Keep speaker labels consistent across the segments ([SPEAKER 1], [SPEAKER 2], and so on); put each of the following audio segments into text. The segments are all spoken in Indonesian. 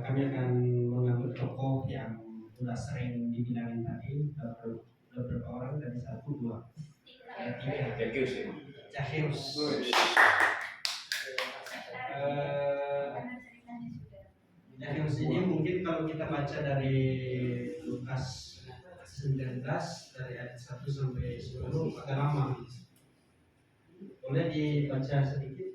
[SPEAKER 1] kami akan mengambil tokoh yang sudah sering dibilangin tadi, beberapa orang dari 1, 2, 3. Zakheus. Zakheus ini mungkin kalau kita baca dari Lukas 19 dari ayat 1 sampai 10 agak lama. Boleh dibaca sedikit?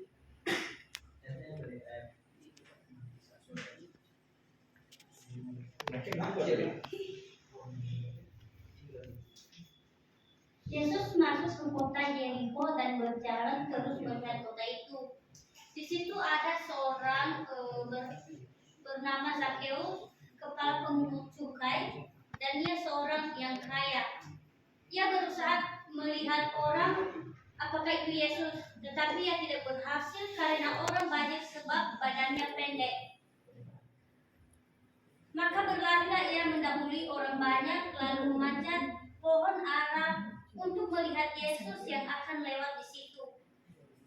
[SPEAKER 2] Yesus masuk ke kota Yeriko dan berjalan terus melihat kota itu. Di situ ada seorang bernama Zakheus, kepala pemungut cukai, dan ia seorang yang kaya. Ia berusaha melihat orang apakah itu Yesus, tetapi ia tidak berhasil karena orang banyak sebab badannya pendek. Maka berlarilah ia mendahului orang banyak, lalu memanjat pohon ara untuk melihat Yesus yang akan lewat di situ.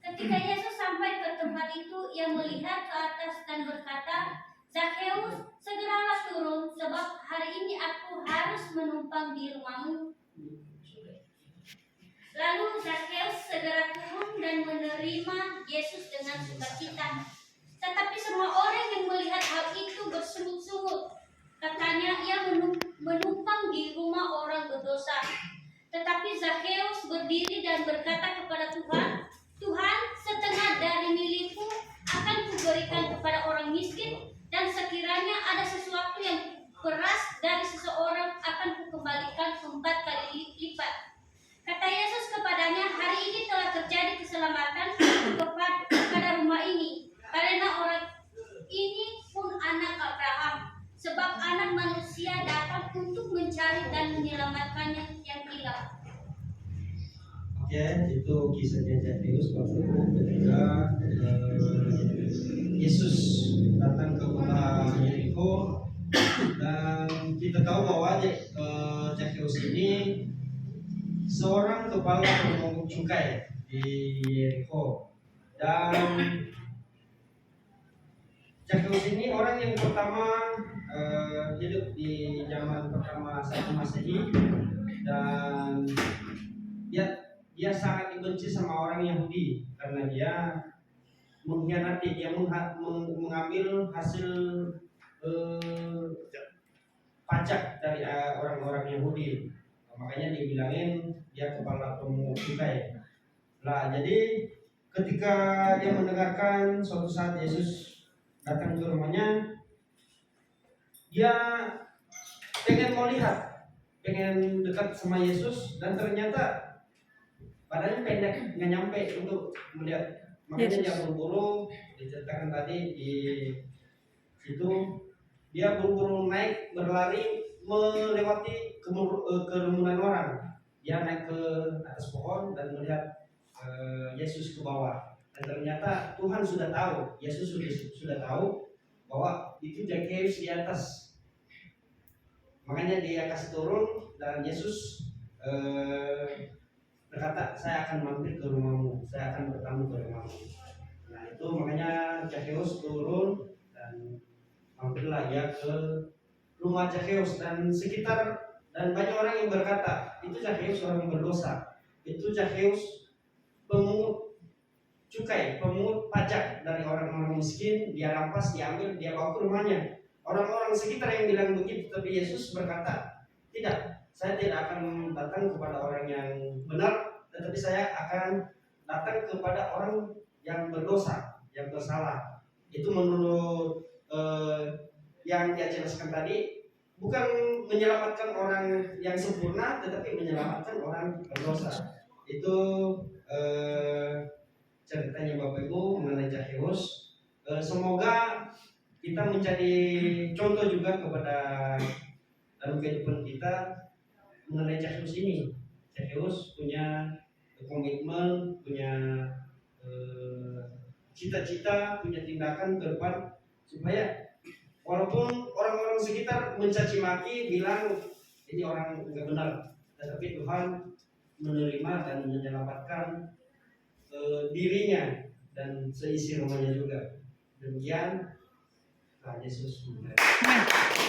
[SPEAKER 2] Ketika Yesus sampai ke tempat itu, ia melihat ke atas dan berkata, "Zakheus, segeralah turun, sebab hari ini aku harus menumpang di rumahmu." Lalu Zakheus segera turun dan menerima Yesus dengan sukacita. Tetapi semua orang yang melihat hal itu bersungut-sungut. Katanya ia menumpang di rumah orang berdosa. Tetapi Zakheus berdiri dan berkata kepada Tuhan, "Tuhan, setengah dari milikku akan kuberikan kepada orang miskin, dan sekiranya ada sesuatu yang peras dari seseorang akan kukembalikan 4 kali lipat." Kata Yesus kepadanya, "Hari ini telah terjadi keselamatan kepada rumah ini, karena orang ini pun anak Abraham. Sebab Anak Manusia datang untuk mencari dan menyelamatkannya yang hilang."
[SPEAKER 1] Oke, itu kisahnya Zakheus waktu ketika Yesus datang ke kota Yeriko, dan kita tahu bahwa Zakheus ini seorang kepala pemungut cukai di Yeriko, dan Zakheus ini orang yang pertama hidup di zaman pertama saat Masehi, dan dia sangat dibenci sama orang Yahudi karena dia mengkhianati, dia mengambil hasil pajak dari orang-orang Yahudi. Makanya dibilangin dia kepala pemungut cukai. Nah, jadi ketika dia mendengarkan suatu saat Yesus datang ke rumahnya, dia pengen mau lihat, pengen dekat sama Yesus, dan ternyata badannya pendek, nggak nyampe untuk melihat. Makanya dia buru-buru, diceritakan tadi di situ, dia buru-buru naik, berlari melewati kerumunan orang. Dia naik ke atas pohon dan melihat Yesus ke bawah. Dan ternyata Tuhan sudah tahu, Yesus sudah tahu bahwa itu Zakheus di atas. Makanya dia kasih turun, dan Yesus berkata, "Saya akan mampir ke rumahmu, saya akan bertamu ke rumahmu." Nah, itu makanya Zakheus turun dan mampirlah ia ke rumah Zakheus, dan banyak orang yang berkata, "Itu Zakheus orang yang berdosa, itu Zakheus pemungut cukai, pemungut pajak dari orang-orang miskin, dia rampas, diambil, dia bawa ke rumahnya." Orang-orang sekitar yang bilang begitu, tapi Yesus berkata, "Tidak, saya tidak akan datang kepada orang yang benar, tetapi saya akan datang kepada orang yang berdosa, yang bersalah." Itu menurut yang dia jelaskan tadi, bukan menyelamatkan orang yang sempurna, tetapi menyelamatkan orang berdosa. Itu ceritanya Bapak Ibu mengenai Zakheus. Semoga kita menjadi contoh juga kepada dalam kehidupan kita mengenai Zakheus ini. Zakheus punya komitmen, punya cita-cita, punya tindakan ke depan, supaya walaupun orang-orang sekitar mencaci maki, bilang ini orang nggak benar, tetapi Tuhan menerima dan menyelamatkan dirinya dan seisi rumahnya juga. Demikian. Nah, Yesus.
[SPEAKER 3] Amin.